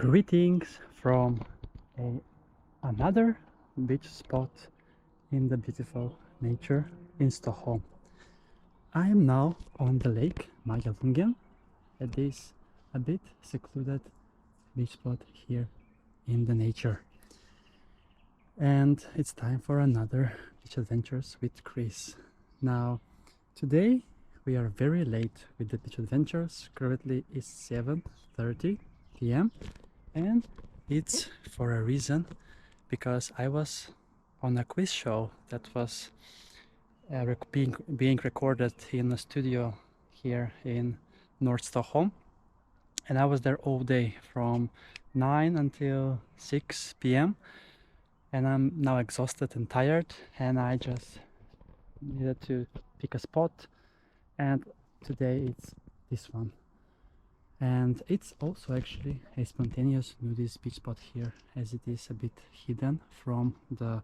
Greetings from another beach spot in the beautiful nature in Stockholm. I am now on the lake Magelungen. It is a bit secluded beach spot here in the nature. And it's time for another beach adventures with Chris. Now, today we are very late with the beach adventures. Currently it's 7:30 p.m. and it's for a reason, because I was on a quiz show that was being recorded in a studio here in North Stockholm, and I was there all day from 9 until 6 p.m. and I'm now exhausted and tired, and I just needed to pick a spot, and today it's this one. And it's also actually a spontaneous nudist beach spot here, as it is a bit hidden from the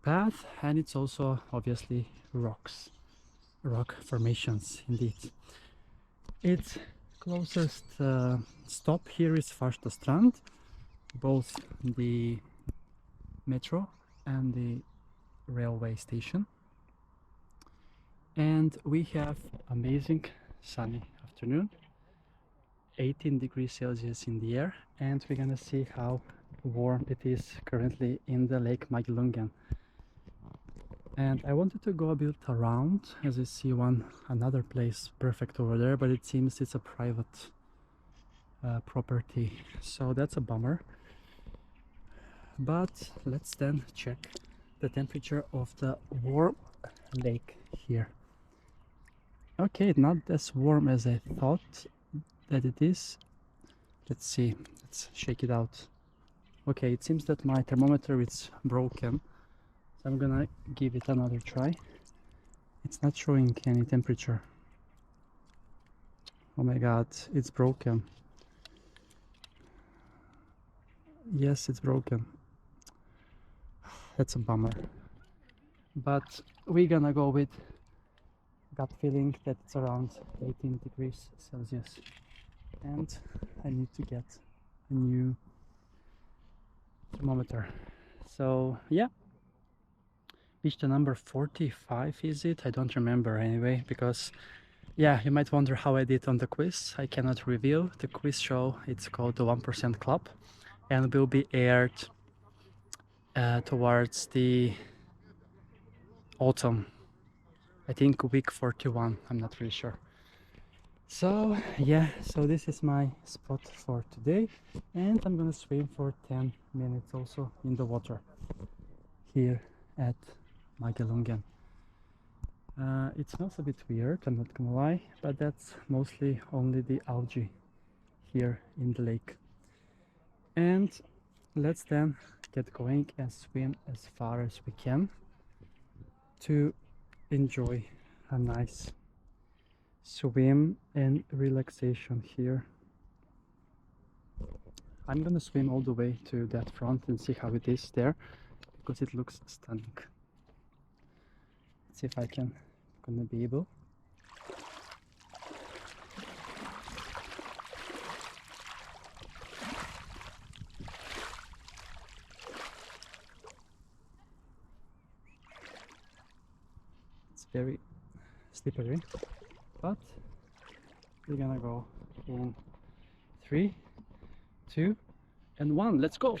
path, and it's also obviously rock formations indeed. Its closest stop here is Farsta Strand, both the metro and the railway station. And we have amazing sunny afternoon, 18 degrees Celsius in the air, and we're gonna see how warm it is currently in the Lake Magelungen. And I wanted to go a bit around, as I see another place perfect over there, but it seems it's a private property, so that's a bummer. But let's then check the temperature of the warm lake here. Okay, not as warm as I thought that it is. Let's see, let's shake it out. Okay, it seems that my thermometer is broken, so I'm gonna give it another try. It's not showing any temperature. Oh my god, it's broken. Yes, it's broken. That's a bummer, but we're gonna go with gut feeling that it's around 18 degrees Celsius, and I need to get a new thermometer. So yeah, beach to number 45 is it? I don't remember anyway, because yeah, you might wonder how I did on the quiz. I cannot reveal the quiz show. It's called the 1% Club and will be aired towards the autumn, I think week 41, I'm not really sure. So yeah, so this is my spot for today, and I'm gonna swim for 10 minutes also in the water here at Magelungen. It smells a bit weird, I'm not gonna lie, but that's mostly only the algae here in the lake. And let's then get going and swim as far as we can to enjoy a nice swim and relaxation here. I'm gonna swim all the way to that front and see how it is there, because it looks stunning. Let's see if I can gonna be able. It's very slippery, but we're gonna go in 3, 2, and 1. Let's go.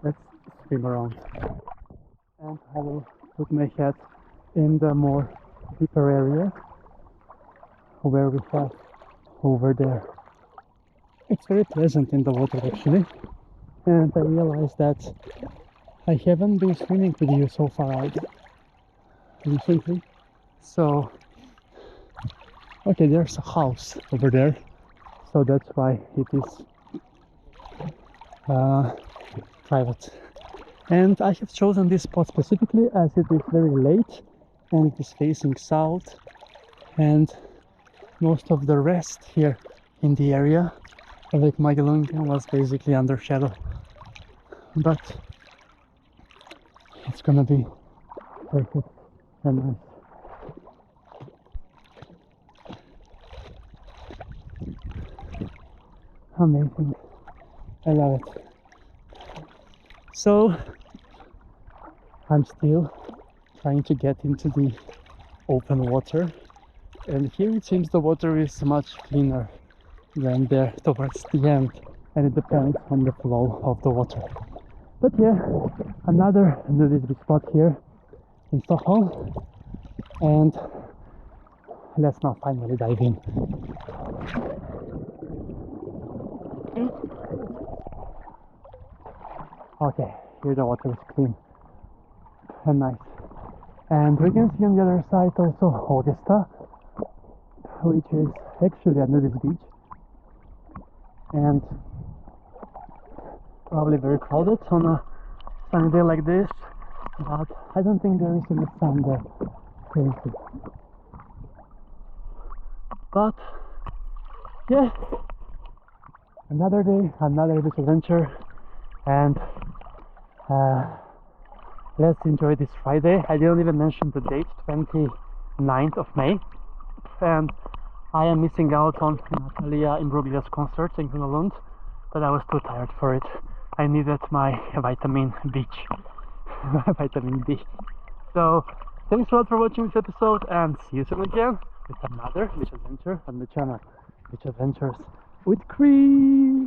Let's swim around, and I will put my head in the more deeper area where we have over there. It's very pleasant in the water actually, and I realized that I haven't been swimming with you so far out recently. So okay, there's a house over there, so that's why it is private. And I have chosen this spot specifically as it is very late and it is facing south, and most of the rest here in the area of Lake Magelungen was basically under shadow. But it's gonna be perfect and nice. Amazing. I love it. So I'm still trying to get into the open water, and here it seems the water is much cleaner than there towards the end, and it depends on the flow of the water. But yeah, another nudist spot here in Stockholm, and let's now finally dive in. Okay, here the water is clean and nice. And we can see on the other side also Augusta, which is actually a nudist beach, and probably very crowded on a sunny day like this, but I don't think there is any sun there currently. But yeah, another day, another beach adventure, and let's enjoy this Friday. I didn't even mention the date, 29th of May, and I am missing out on Natalia Imbroglia's concert in Magelungen, but I was too tired for it. I needed my vitamin B. Vitamin D. So, thanks a lot for watching this episode, and see you soon again with another beach adventure on the channel. Beach Adventures with Chris!